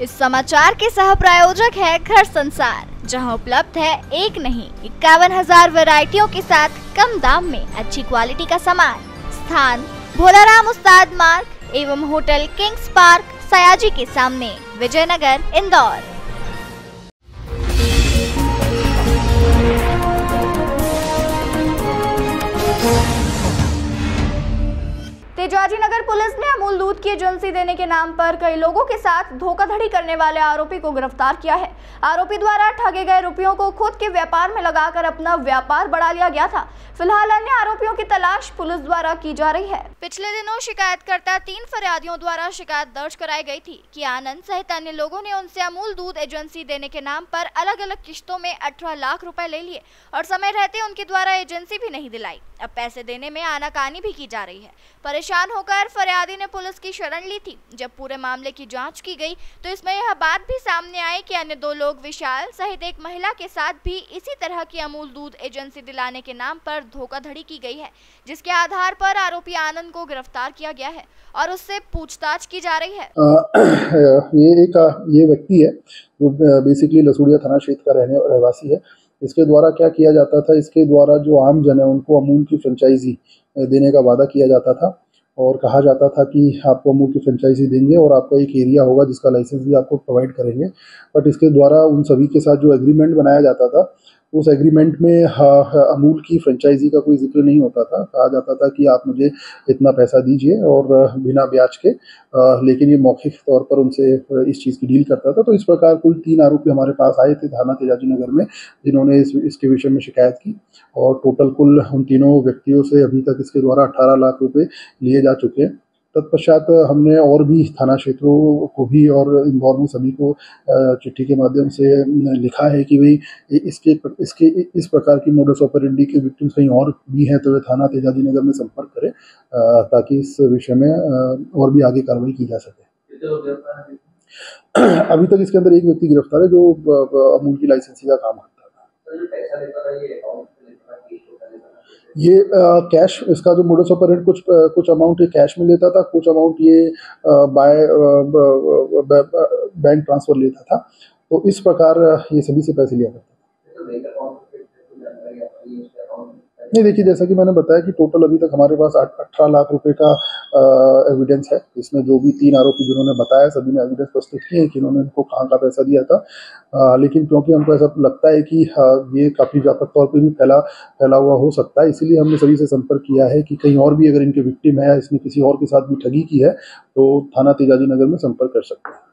इस समाचार के सह प्रायोजक है घर संसार, जहां उपलब्ध है एक नहीं 51,000 वैरायटियों के साथ कम दाम में अच्छी क्वालिटी का सामान। स्थान भोलाराम उस्ताद मार्ग एवं होटल किंग्स पार्क सयाजी के सामने, विजयनगर, इंदौर। तेजाजी नगर पुलिस ने अमूल दूध की एजेंसी देने के नाम पर कई लोगों के साथ धोखाधड़ी करने वाले आरोपी को गिरफ्तार किया है। आरोपी द्वारा ठगे गए रुपयों को खुद के व्यापार में लगाकर अपना व्यापार बढ़ा लिया गया था। फिलहाल अन्य आरोपियों की तलाश पुलिस द्वारा की जा रही है। पिछले दिनों शिकायतकर्ता 3 फरियादियों द्वारा शिकायत दर्ज कराई गई थी कि आनंद सहित अन्य लोगों ने उनसे अमूल दूध एजेंसी देने के नाम पर अलग अलग किश्तों में 18 लाख रुपए ले लिए और समय रहते उनके द्वारा एजेंसी भी नहीं दिलाई। अब पैसे देने में आनाकानी भी की जा रही है। परेशान होकर फरियादी ने पुलिस की शरण ली थी। जब पूरे मामले की जांच की गई तो इसमें यह बात भी सामने आई कि अन्य 2 लोग विशाल सहित एक महिला के साथ भी इसी तरह की अमूल दूध एजेंसी दिलाने के नाम पर धोखाधड़ी की गई है, जिसके आधार पर आरोपी आनंद को गिरफ्तार किया गया है और उससे पूछताछ की जा रही है। ये व्यक्ति है जो बेसिकली लसूड़िया थाना क्षेत्र का रहवासी है। इसके द्वारा क्या किया जाता था, इसके द्वारा जो आम जन है उनको अमूल की फ्रेंचाइजी देने का वादा किया जाता था और कहा जाता था कि आपको अमूल की फ्रेंचाइजी देंगे और आपका एक एरिया होगा जिसका लाइसेंस भी आपको प्रोवाइड करेंगे। बट इसके द्वारा उन सभी के साथ जो एग्रीमेंट बनाया जाता था, उस एग्रीमेंट में अमूल की फ्रेंचाइजी का कोई जिक्र नहीं होता था। कहा जाता था कि आप मुझे इतना पैसा दीजिए और बिना ब्याज के, लेकिन ये मौखिक तौर पर उनसे इस चीज़ की डील करता था। तो इस प्रकार कुल 3 आरोपी हमारे पास आए थे थाना तेजाजी नगर में, जिन्होंने इसके विषय में शिकायत की और टोटल कुल उन तीनों व्यक्तियों से अभी तक इसके द्वारा 18 लाख रुपए लिए जा चुके हैं। तत्पश्चात हमने और भी थाना क्षेत्रों को भी और इंदौर में सभी को चिट्ठी के माध्यम से लिखा है कि भाई इसके इस प्रकार की मोडस ऑपरेंडी के विक्टिम्स कहीं और भी हैं तो वे थाना तेजाजी नगर में संपर्क करें ताकि इस विषय में और भी आगे कार्रवाई की जा सके। अभी तक इसके अंदर एक व्यक्ति गिरफ्तार है जो अमूल की लाइसेंसी का काम करता था। ये कैश, इसका जो मोडस ऑपरेंडी कुछ अमाउंट ये कैश में लेता था, कुछ अमाउंट ये बाय बैंक ट्रांसफर लेता था। तो इस प्रकार ये सभी से पैसे लिया करता था। नहीं, देखिए, जैसा कि मैंने बताया कि टोटल अभी तक हमारे पास 18 लाख रुपए का एविडेंस है। इसमें जो भी 3 आरोपी जिन्होंने बताया, सभी ने एविडेंस प्रस्तुत किए कि इन्होंने इनको कहाँ का पैसा दिया था। लेकिन क्योंकि हमको ऐसा लगता है कि ये काफ़ी व्यापक तौर पे भी फैला हुआ हो सकता है, इसीलिए हमने सभी से संपर्क किया है कि कहीं और भी अगर इनके विक्टिम है, इसने किसी और के साथ भी ठगी की है, तो थाना तेजाजी नगर में संपर्क कर सकते हैं।